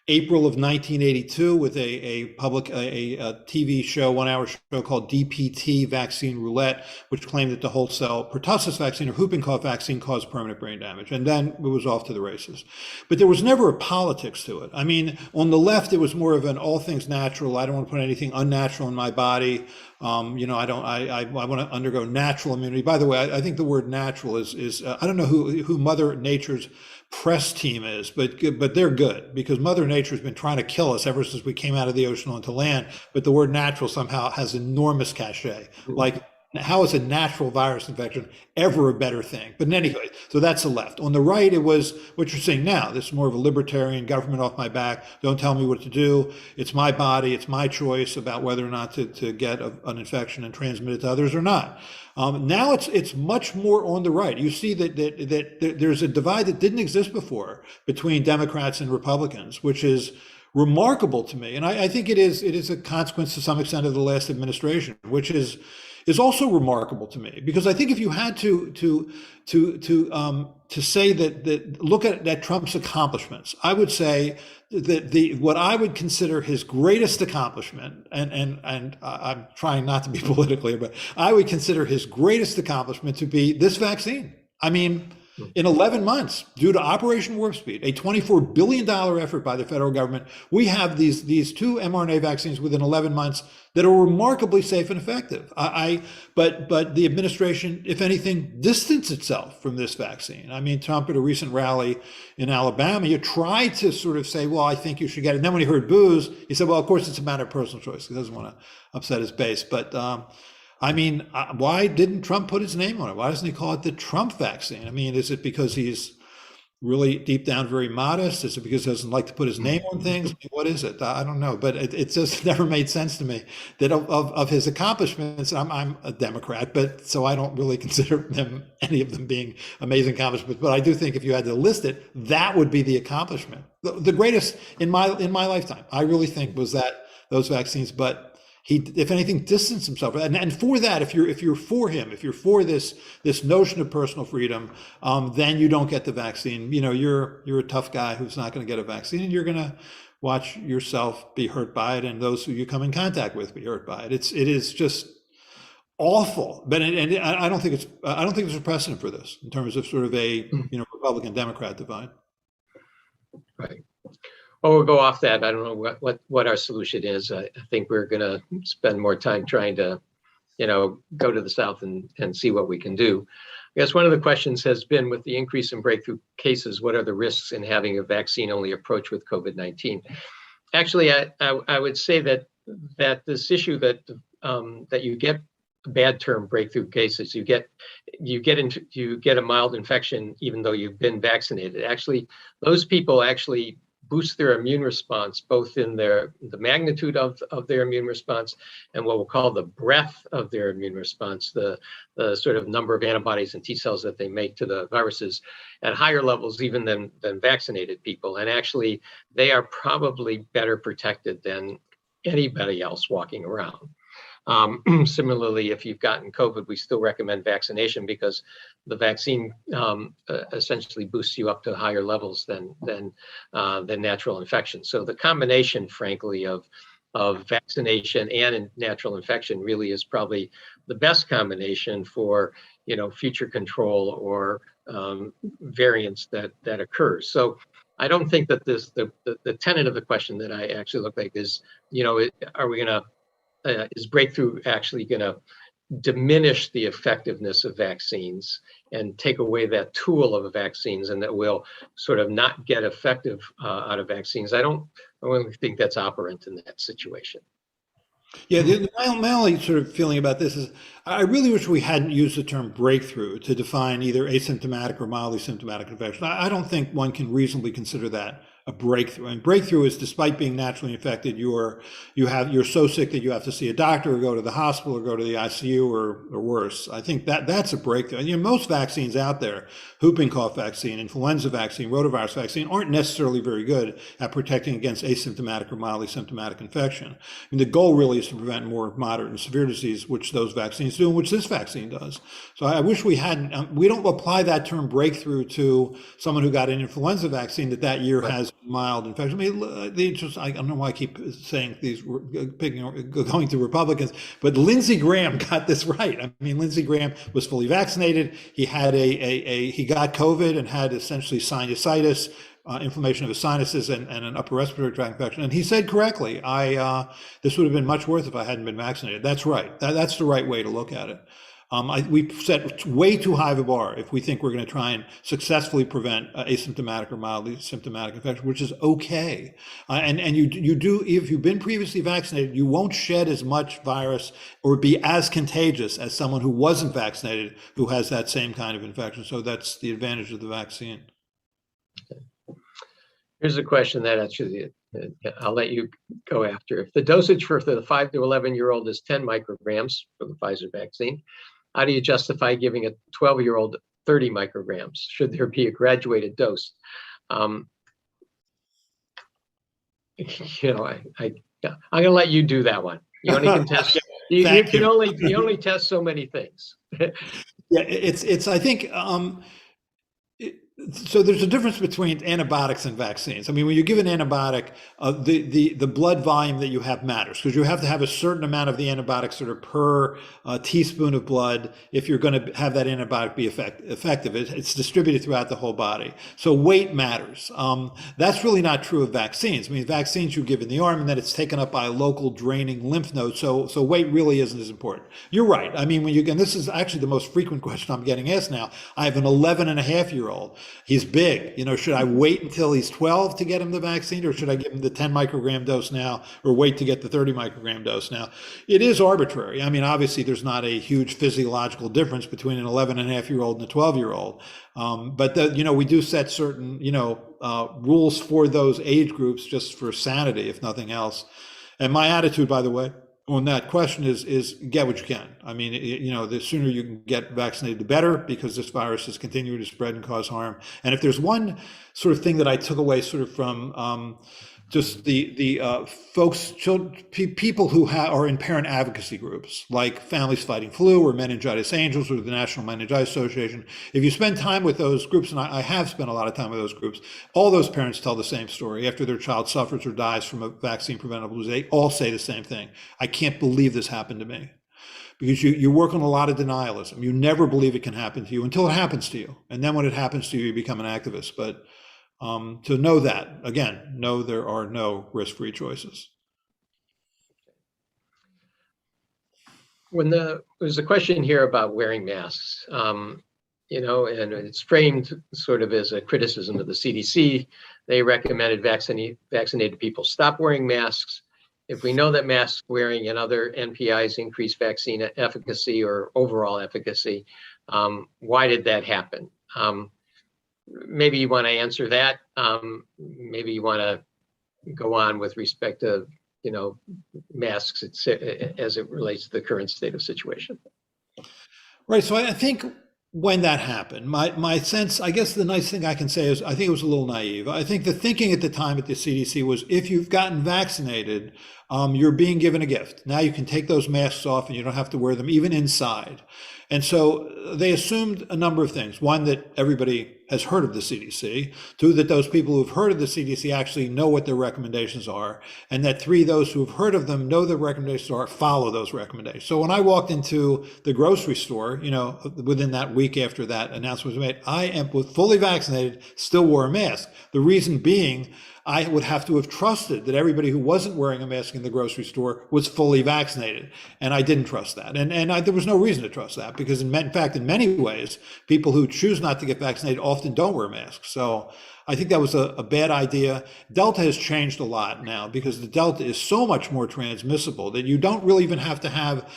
April of 1982 with a TV show, 1 hour show called DPT Vaccine Roulette, which claimed that the wholesale pertussis vaccine or whooping cough vaccine caused permanent brain damage. And then it was off to the races. But there was never a politics to it. I mean, on the left, it was more of an all things natural. I don't want to put anything unnatural in my body. I want to undergo natural immunity. By the way, I think the word natural is I don't know who Mother Nature's press team is, but they're good, because Mother Nature has been trying to kill us ever since we came out of the ocean onto land. But the word natural somehow has enormous cachet. Like, how is a natural virus infection ever a better thing? But in any case, so that's the left. On the right, it was what you're seeing now. This is more of a libertarian, government off my back. Don't tell me what to do. It's my body. It's my choice about whether or not to get an infection and transmit it to others or not. Now it's much more on the right. You see that there's a divide that didn't exist before between Democrats and Republicans, which is remarkable to me. And I think it is a consequence to some extent of the last administration, which is also remarkable to me, because I think if you had to say that look at Trump's accomplishments, I would say that what I would consider his greatest accomplishment, and I'm trying not to be politically, but I would consider his greatest accomplishment to be this vaccine. I mean, in 11 months, due to Operation Warp Speed, a $24 billion effort by the federal government, we have these two mRNA vaccines within 11 months that are remarkably safe and effective. But the administration, if anything, distanced itself from this vaccine. I mean, Trump at a recent rally in Alabama, you tried to sort of say, well, I think you should get it. And then when he heard booze, he said, well, of course, it's a matter of personal choice. He doesn't want to upset his base. But I mean, why didn't Trump put his name on it? Why doesn't he call it the Trump vaccine? I mean, is it because he's really deep down very modest? Is it because he doesn't like to put his name on things? What is it? I don't know. But it just never made sense to me that of his accomplishments, I'm a Democrat, but so I don't really consider any of them being amazing accomplishments. But I do think if you had to list it, that would be the accomplishment. The greatest in my lifetime, I really think, was those vaccines. But he, if anything, distanced himself. And for that, if you're for him, if you're for this notion of personal freedom, then you don't get the vaccine. You know, you're a tough guy who's not going to get a vaccine, and you're going to watch yourself be hurt by it, and those who you come in contact with be hurt by it. It is just awful. But I don't think there's a precedent for this in terms of sort of a Republican Democrat divide. Right. Well, we'll go off that. I don't know what our solution is. I think we're going to spend more time trying to, go to the South and see what we can do. I guess one of the questions has been, with the increase in breakthrough cases, what are the risks in having a vaccine-only approach with COVID-19? Actually, I would say that this issue that you get a bad term breakthrough cases, you get a mild infection even though you've been vaccinated. Actually, those people actually boost their immune response, both in the magnitude of their immune response and what we'll call the breadth of their immune response, the sort of number of antibodies and T cells that they make to the viruses at higher levels even than vaccinated people. And actually, they are probably better protected than anybody else walking around. Similarly, if you've gotten COVID, we still recommend vaccination because the vaccine essentially boosts you up to higher levels than natural infection. So the combination, frankly, of vaccination and natural infection really is probably the best combination for future control or variants that occurs. So I don't think that the tenet of the question that I actually look like is, are we going to, is breakthrough actually going to diminish the effectiveness of vaccines and take away that tool of vaccines, and that will sort of not get effective out of vaccines? I don't really think that's operant in that situation. Yeah, my only sort of feeling about this is I really wish we hadn't used the term breakthrough to define either asymptomatic or mildly symptomatic infection. I don't think one can reasonably consider that a breakthrough. And breakthrough is, despite being naturally infected, you're so sick that you have to see a doctor or go to the hospital or go to the ICU or worse. I think that's a breakthrough. And most vaccines out there, whooping cough vaccine, influenza vaccine, rotavirus vaccine, aren't necessarily very good at protecting against asymptomatic or mildly symptomatic infection. I mean, the goal really is to prevent more moderate and severe disease, which those vaccines do, and which this vaccine does. So I wish we hadn't. We don't apply that term breakthrough to someone who got an influenza vaccine that year has mild infection. I mean, I don't know why I keep saying these, going to Republicans, but Lindsey Graham got this right. I mean, Lindsey Graham was fully vaccinated. He had he got COVID and had essentially sinusitis, inflammation of his sinuses and an upper respiratory tract infection. And he said correctly, this would have been much worse if I hadn't been vaccinated. That's right. That's the right way to look at it. We set way too high of a bar if we think we're going to try and successfully prevent asymptomatic or mildly symptomatic infection, which is okay. And you do, if you've been previously vaccinated, you won't shed as much virus or be as contagious as someone who wasn't vaccinated who has that same kind of infection. So that's the advantage of the vaccine. Here's a question that actually I'll let you go after. If the dosage for the 5 to 11-year-old is 10 micrograms for the Pfizer vaccine, how do you justify giving a 12-year-old 30 micrograms? Should there be a graduated dose? I'm going to let you do that one. You only can test. You only test so many things. Yeah, it's. I think. So there's a difference between antibiotics and vaccines. I mean, when you give an antibiotic, the blood volume that you have matters, because you have to have a certain amount of the antibiotic sort of per teaspoon of blood if you're going to have that antibiotic be effective. It's distributed throughout the whole body. So weight matters. That's really not true of vaccines. I mean, vaccines you give in the arm and then it's taken up by a local draining lymph node. So weight really isn't as important. You're right. I mean, and this is actually the most frequent question I'm getting asked now. I have an 11-and-a-half-year-old. He's big. Should I wait until he's 12 to get him the vaccine, or should I give him the 10 microgram dose now, or wait to get the 30 microgram dose now? It is arbitrary. I mean, obviously there's not a huge physiological difference between an 11-and-a-half-year-old and a 12-year-old. But we do set certain, rules for those age groups just for sanity, if nothing else. And my attitude, by the way, on that question is get what you can. I mean, the sooner you can get vaccinated, the better, because this virus is continuing to spread and cause harm. And if there's one sort of thing that I took away sort of from just the folks, people who are in parent advocacy groups like Families Fighting Flu or Meningitis Angels or the National Meningitis Association, if you spend time with those groups, and I have spent a lot of time with those groups, all those parents tell the same story. After their child suffers or dies from a vaccine preventable disease, they all say the same thing. I can't believe this happened to me. Because you work on a lot of denialism. You never believe it can happen to you until it happens to you. And then when it happens to you, you become an activist. But to know that, again, know there are no risk-free choices. There's a question here about wearing masks, and it's framed sort of as a criticism of the CDC. They recommended vaccinated people stop wearing masks. If we know that mask wearing and other NPIs increase vaccine efficacy or overall efficacy, why did that happen? Maybe you want to answer that. Maybe you want to go on with respect to, masks as it relates to the current state of situation. Right. So I think when that happened. My sense, I guess the nice thing I can say is I think it was a little naive. I think the thinking at the time at the CDC was if you've gotten vaccinated, you're being given a gift. Now you can take those masks off and you don't have to wear them even inside. And so they assumed a number of things. One, that everybody has heard of the CDC. Two, that those people who've heard of the CDC actually know what their recommendations are. And that three, those who've heard of them know their recommendations are, follow those recommendations. So when I walked into the grocery store, within that week after that announcement was made, I am fully vaccinated, still wore a mask. The reason being, I would have to have trusted that everybody who wasn't wearing a mask in the grocery store was fully vaccinated. And I didn't trust that. And there was no reason to trust that because in fact, in many ways, people who choose not to get vaccinated often don't wear masks. So I think that was a bad idea. Delta has changed a lot now because the Delta is so much more transmissible that you don't really even have to have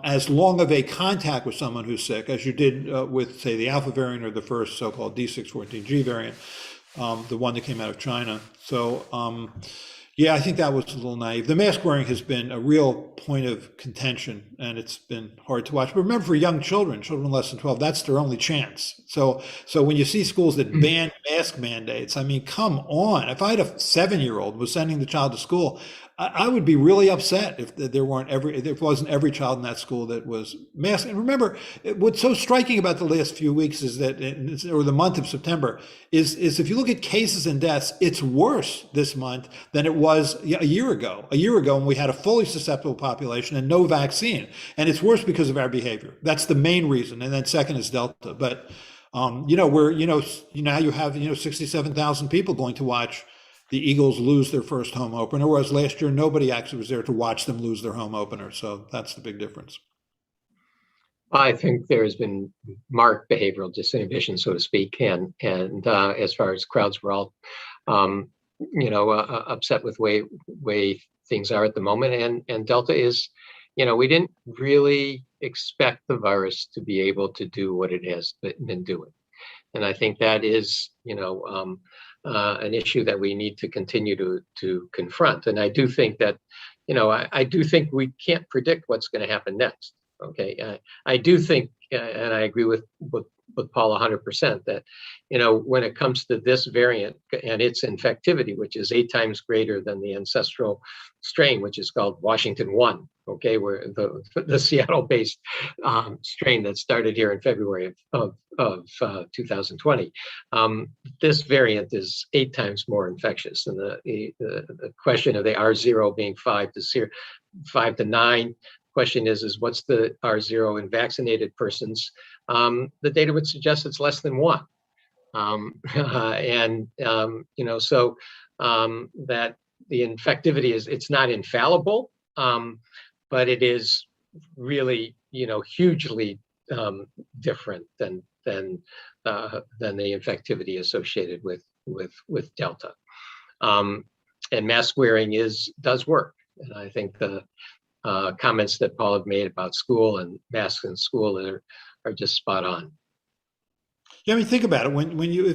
as long of a contact with someone who's sick as you did with, say, the Alpha variant or the first so-called D614G variant. The one that came out of China. So, yeah, I think that was a little naive. The mask wearing has been a real point of contention, and it's been hard to watch. But remember, for young children less than 12, that's their only chance. So when you see schools that ban mask mandates, I mean, come on. If I had a 7-year-old was sending the child to school, I would be really upset if there wasn't every child in that school that was masked. And remember, what's so striking about the last few weeks is that, or the month of September, is if you look at cases and deaths, it's worse this month than it was a year ago. A year ago, when we had a fully susceptible population and no vaccine, and it's worse because of our behavior. That's the main reason. And then second is Delta. But now you have 67,000 people going to watch the Eagles lose their first home opener, whereas last year nobody actually was there to watch them lose their home opener. So that's the big difference. I think there has been marked behavioral disinhibition, so to speak, and as far as crowds were all, upset with way things are at the moment, and Delta is, we didn't really expect the virus to be able to do what it has been doing, and I think that is, an issue that we need to continue to confront. And I do think that, I do think we can't predict what's going to happen next. Okay, I do think, and I agree with Paul 100%, that when it comes to this variant and its infectivity, which is 8 times greater than the ancestral strain, which is called Washington 1. Okay, where the Seattle-based strain that started here in February of 2020. This variant is 8 times more infectious, and the question of the R0 being 5 to 9. Question is what's the R0 in vaccinated persons? The data would suggest it's less than 1. That the infectivity it's not infallible, but it is really, hugely different than the infectivity associated with Delta. And mask wearing does work. And I think the comments that Paul had made about school and masks in school are just spot on. Yeah, I mean, think about it. When you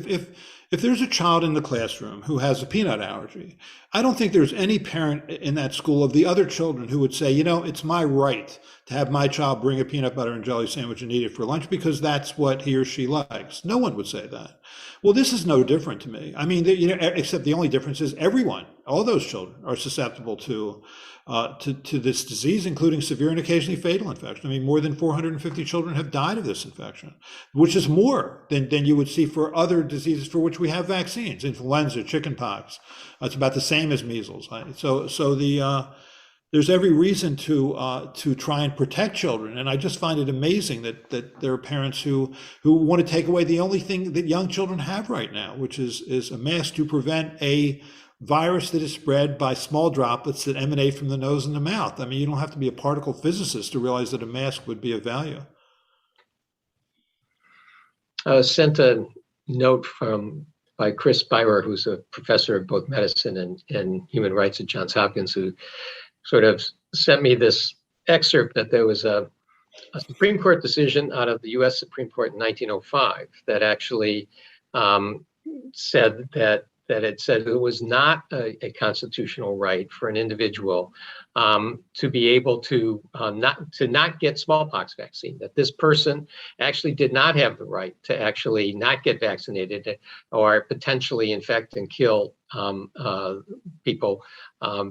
if there's a child in the classroom who has a peanut allergy, I don't think there's any parent in that school of the other children who would say, it's my right to have my child bring a peanut butter and jelly sandwich and eat it for lunch because that's what he or she likes. No one would say that. Well, this is no different to me. I mean, except the only difference is everyone, all those children are susceptible to this disease, including severe and occasionally fatal infection. I mean, more than 450 children have died of this infection, which is more than you would see for other diseases for which we have vaccines, influenza, chickenpox. It's about the same as measles. There's every reason to try and protect children. And I just find it amazing that there are parents who want to take away the only thing that young children have right now, which is a mask to prevent a virus that is spread by small droplets that emanate from the nose and the mouth. I mean, you don't have to be a particle physicist to realize that a mask would be of value. Sent a note by Chris Byrer, who's a professor of both medicine and human rights at Johns Hopkins, who sort of sent me this excerpt that there was a Supreme Court decision out of the U.S. Supreme Court in 1905 that actually said that that it said it was not a constitutional right for an individual to be able to not get smallpox vaccine, that this person actually did not have the right to actually not get vaccinated or potentially infect and kill people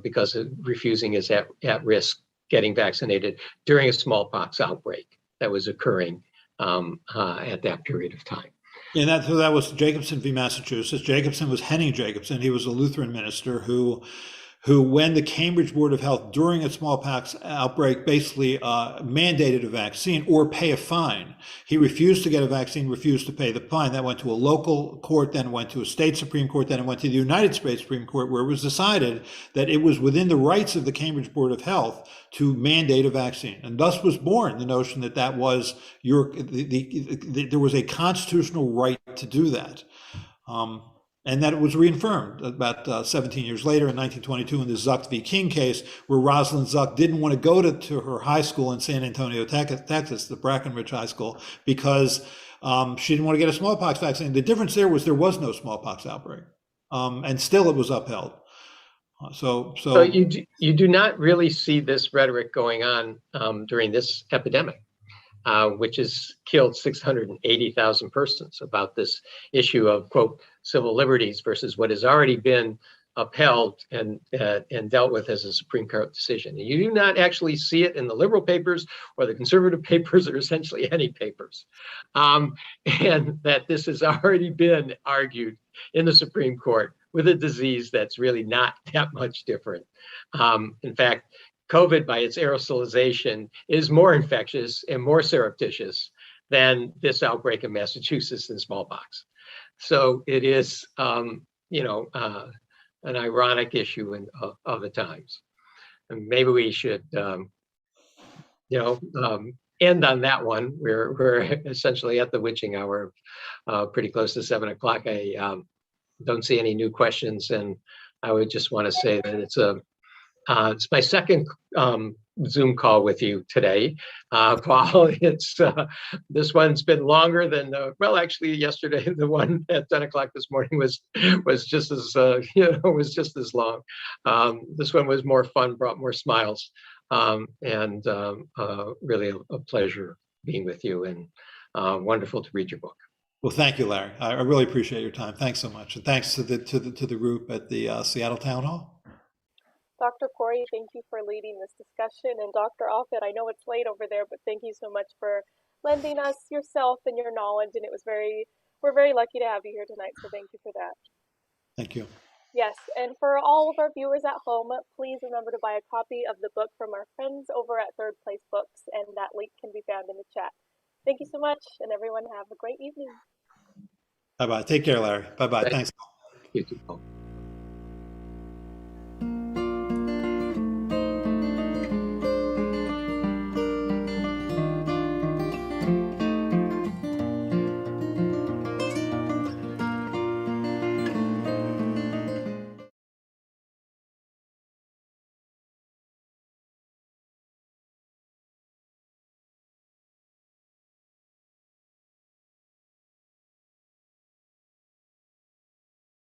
because of refusing is at risk getting vaccinated during a smallpox outbreak that was occurring at that period of time. Yeah, so that was Jacobson v. Massachusetts. Jacobson was Henning Jacobson. He was a Lutheran minister who when the Cambridge Board of Health during a smallpox outbreak basically mandated a vaccine or pay a fine. He refused to get a vaccine, refused to pay the fine. That went to a local court, then went to a state Supreme Court, then it went to the United States Supreme Court, where it was decided that it was within the rights of the Cambridge Board of Health to mandate a vaccine. And thus was born the notion that that was there was a constitutional right to do that. And that it was reaffirmed about 17 years later in 1922 in the Zuck v. King case, where Rosalind Zuck didn't want to go to her high school in San Antonio, Texas, the Brackenridge High School, because she didn't want to get a smallpox vaccine. The difference there was no smallpox outbreak, and still it was upheld. So you do not really see this rhetoric going on during this epidemic. Which has killed 680,000 persons, about this issue of, quote, civil liberties versus what has already been upheld and dealt with as a Supreme Court decision. And you do not actually see it in the liberal papers or the conservative papers or essentially any papers. And that this has already been argued in the Supreme Court with a disease that's really not that much different. In fact, COVID, by its aerosolization, is more infectious and more surreptitious than this outbreak in Massachusetts in smallpox. So it is, an ironic issue of the times. And maybe we should, end on that one. We're essentially at the witching hour, pretty close to 7 o'clock. I don't see any new questions, and I would just want to say that it's my second Zoom call with you today, Paul. It's this one's been longer than actually yesterday. The one at 10 o'clock this morning was just as was just as long. This one was more fun, brought more smiles, and really a pleasure being with you, and wonderful to read your book. Well, thank you, Larry. I really appreciate your time. Thanks so much, and thanks to the group at the Seattle Town Hall. Dr. Corey, thank you for leading this discussion. And Dr. Offit, I know it's late over there, but thank you so much for lending us yourself and your knowledge. And we're very lucky to have you here tonight. So thank you for that. Thank you. Yes. And for all of our viewers at home, please remember to buy a copy of the book from our friends over at Third Place Books. And that link can be found in the chat. Thank you so much. And everyone have a great evening. Bye-bye. Take care, Larry. Bye-bye. Thanks. You too, Paul.